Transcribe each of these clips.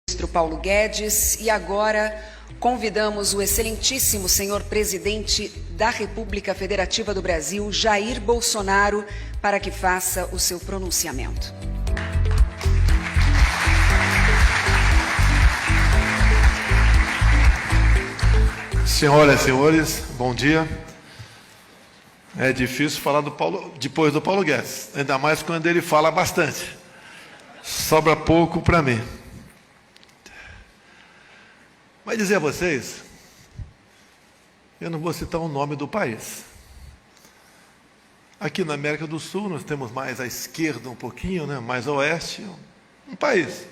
Ministro Paulo Guedes, e agora convidamos o excelentíssimo senhor presidente da República Federativa do Brasil, Jair Bolsonaro, para que faça o seu pronunciamento. Senhoras e senhores, bom dia. É difícil falar depois do Paulo Guedes, ainda mais quando ele fala bastante. Sobra pouco para mim. Mas dizer a vocês, eu não vou citar o nome do país. Aqui na América do Sul nós temos mais à esquerda um pouquinho, né? Mais ao oeste, um país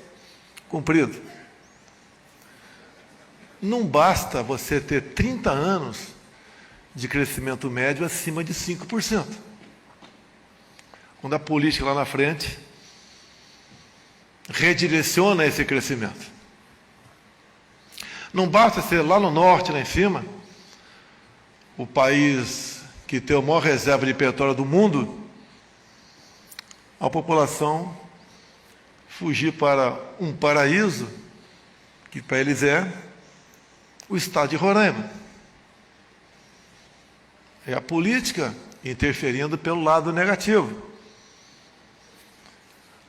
comprido. Não basta você ter 30 anos de crescimento médio acima de 5%. Quando a política lá na frente redireciona esse crescimento. Não basta ser lá no norte, lá em cima, o país que tem a maior reserva de petróleo do mundo, a população fugir para um paraíso, que para eles é o estado de Roraima. É a política interferindo pelo lado negativo.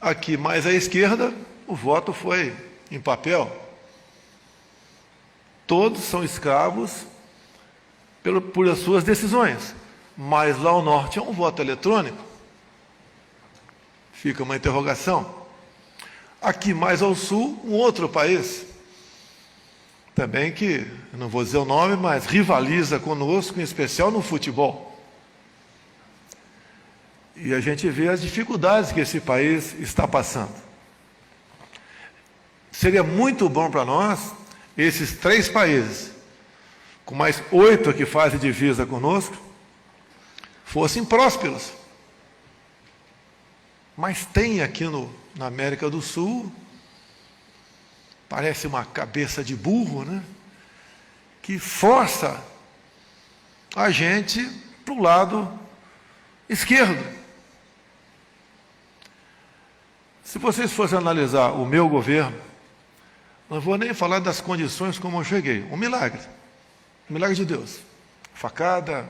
Aqui, mais à esquerda, o voto foi em papel. Todos são escravos por as suas decisões. Mas lá ao norte é um voto eletrônico. Fica uma interrogação. Aqui mais ao sul, um outro país. Também que, eu não vou dizer o nome, mas rivaliza conosco, em especial no futebol. E a gente vê as dificuldades que esse país está passando. Seria muito bom para nós, esses 3 países, com mais 8 que fazem divisa conosco, fossem prósperos. Mas tem aqui na América do Sul, parece uma cabeça de burro, né? Que força a gente para o lado esquerdo. Se vocês fossem analisar o meu governo, não vou nem falar das condições como eu cheguei. Um milagre de Deus. Facada,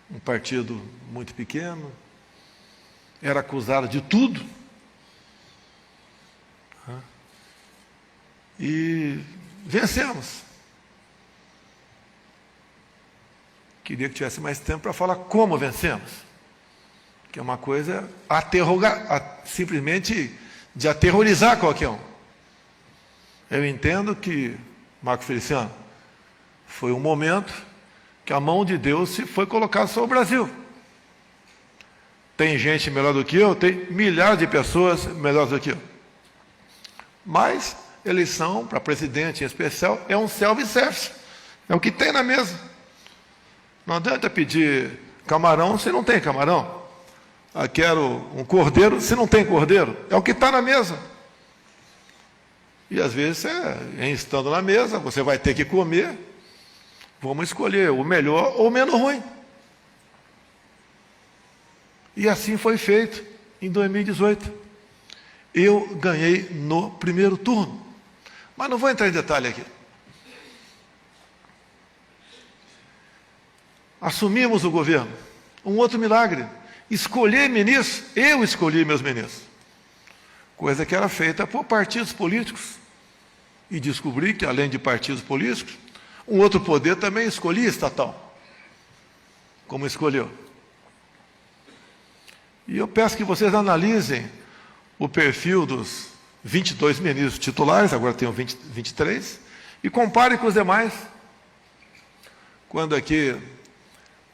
um partido muito pequeno, era acusado de tudo. E vencemos. Queria que tivesse mais tempo para falar como vencemos. Que é uma coisa simplesmente de aterrorizar qualquer um. Eu entendo que, Marco Feliciano, foi um momento que a mão de Deus se foi colocada sobre o Brasil. Tem gente melhor do que eu, tem milhares de pessoas melhores do que eu. Mas eleição para presidente em especial é um self-service. É o que tem na mesa. Não adianta pedir camarão se não tem camarão. Quero um cordeiro se não tem cordeiro. É o que está na mesa. E às vezes, estando na mesa, você vai ter que comer. Vamos escolher o melhor ou o menos ruim. E assim foi feito em 2018. Eu ganhei no primeiro turno. Mas não vou entrar em detalhe aqui. Assumimos o governo. Um outro milagre. Escolher ministros, eu escolhi meus ministros. Coisa que era feita por partidos políticos. E descobri que, além de partidos políticos, um outro poder também escolhia estatal. Como escolheu. E eu peço que vocês analisem o perfil dos 22 ministros titulares, agora tenho 23, e comparem com os demais. Quando aqui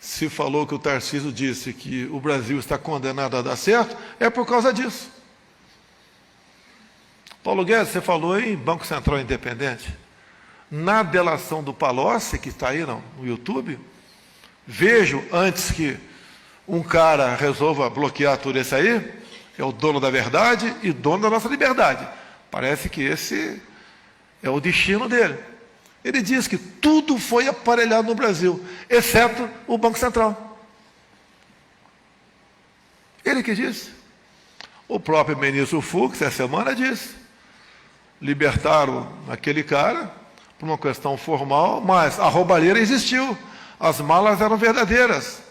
se falou que o Tarcísio disse que o Brasil está condenado a dar certo, é por causa disso. Paulo Guedes, você falou em Banco Central Independente. Na delação do Palocci, que está aí no YouTube, vejo, antes que um cara resolva bloquear tudo isso aí, é o dono da verdade e dono da nossa liberdade. Parece que esse é o destino dele. Ele diz que tudo foi aparelhado no Brasil, exceto o Banco Central. Ele que disse. O próprio ministro Fux, essa semana, disse. libertaram aquele cara por uma questão formal, mas a roubalheira existiu. As malas eram verdadeiras.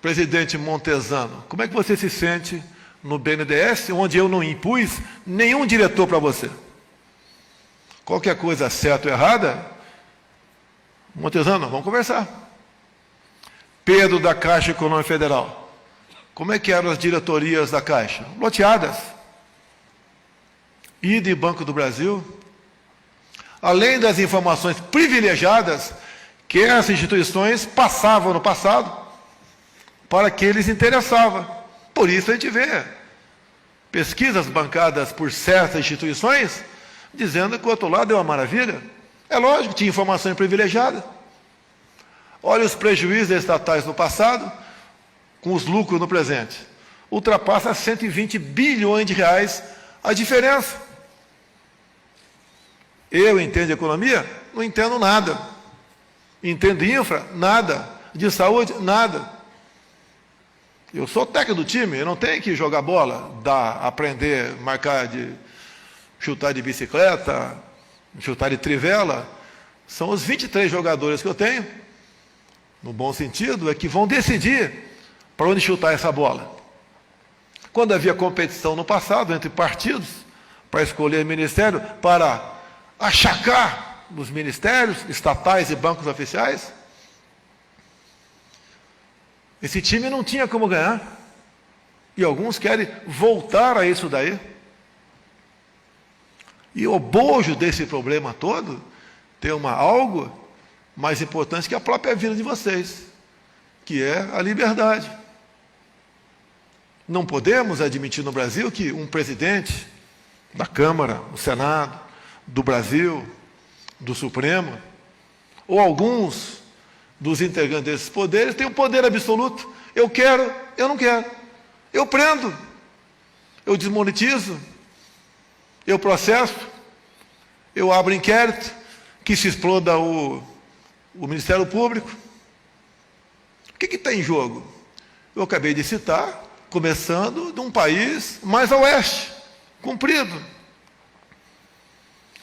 Presidente Montesano, como é que você se sente no BNDES, onde eu não impus nenhum diretor para você? Qualquer coisa certa ou errada, Montesano, vamos conversar. Pedro, da Caixa Econômica Federal, como é que eram as diretorias da Caixa? Loteadas. ID Banco do Brasil, além das informações privilegiadas que essas instituições passavam no passado, para que eles interessavam. Por isso a gente vê pesquisas bancadas por certas instituições dizendo que o outro lado é uma maravilha. É lógico, tinha informação privilegiada. Olha os prejuízos estatais no passado, com os lucros no presente. Ultrapassa 120 bilhões de reais a diferença. Eu entendo economia? Não entendo nada. Entendo de infra? Nada. De saúde? Nada. Eu sou técnico do time, eu não tenho que jogar bola, aprender, marcar chutar de bicicleta, chutar de trivela. São os 23 jogadores que eu tenho, no bom sentido, é que vão decidir para onde chutar essa bola. Quando havia competição no passado entre partidos, para escolher ministério, para achacar os ministérios estatais e bancos oficiais, esse time não tinha como ganhar. E alguns querem voltar a isso daí. E o bojo desse problema todo tem algo mais importante que a própria vida de vocês, que é a liberdade. Não podemos admitir no Brasil que um presidente da Câmara, do Senado, do Brasil, do Supremo, ou alguns dos integrantes desses poderes têm o poder absoluto. Eu quero, eu não quero. Eu prendo, eu desmonetizo, eu processo, eu abro inquérito, que se exploda o Ministério Público. O que está em jogo? Eu acabei de citar, começando de um país mais a oeste, comprido.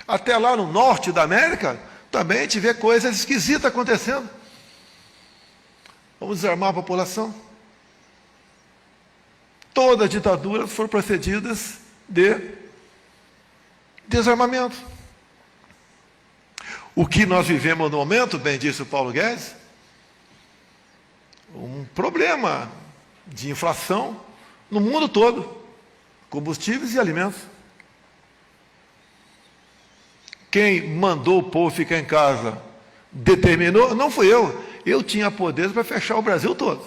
Até lá no norte da América, também a gente vê coisas esquisitas acontecendo. Vamos desarmar a população. Todas as ditaduras foram precedidas de desarmamento. O que nós vivemos no momento, bem disse o Paulo Guedes, um problema de inflação no mundo todo, combustíveis e alimentos. Quem mandou o povo ficar em casa, determinou, não fui eu. Eu tinha poder para fechar o Brasil todo.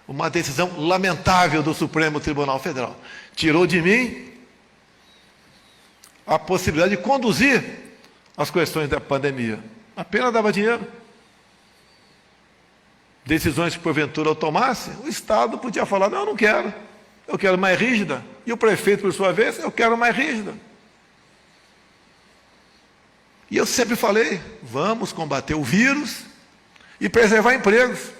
Uma decisão lamentável do Supremo Tribunal Federal. Tirou de mim a possibilidade de conduzir as questões da pandemia. Apenas dava dinheiro. Decisões que porventura eu tomasse, o Estado podia falar, não, eu não quero. Eu quero mais rígida. E o prefeito, por sua vez, eu quero mais rígida. E eu sempre falei, vamos combater o vírus e preservar empregos.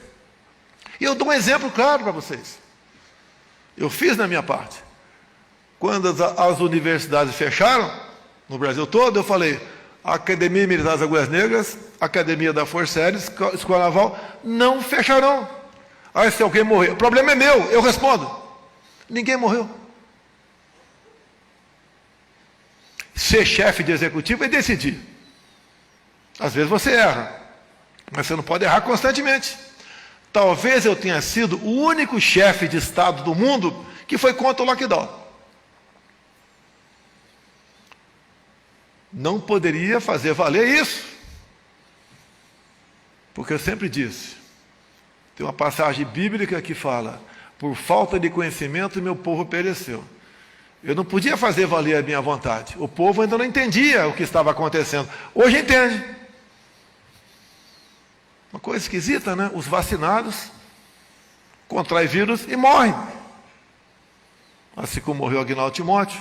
E eu dou um exemplo claro para vocês. Eu fiz na minha parte. Quando as universidades fecharam, no Brasil todo, eu falei, a Academia Militar das Agulhas Negras, a Academia da Força Aérea, Escola Naval, não fecharão. Aí se alguém morrer, o problema é meu, eu respondo. Ninguém morreu. Ser chefe de executivo é decidir. Às vezes você erra, mas você não pode errar constantemente. Talvez eu tenha sido o único chefe de Estado do mundo que foi contra o lockdown. Não poderia fazer valer isso. Porque eu sempre disse, tem uma passagem bíblica que fala, por falta de conhecimento meu povo pereceu. Eu não podia fazer valer a minha vontade. O povo ainda não entendia o que estava acontecendo. Hoje entende. Uma coisa esquisita, né? Os vacinados contraem vírus e morrem. Assim como morreu Aguinaldo Timóteo,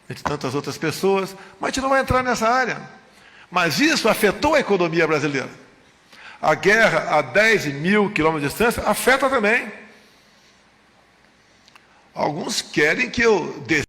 entre tantas outras pessoas. Mas a gente não vai entrar nessa área. Mas isso afetou a economia brasileira. A guerra a 10 mil quilômetros de distância afeta também. Alguns querem que eu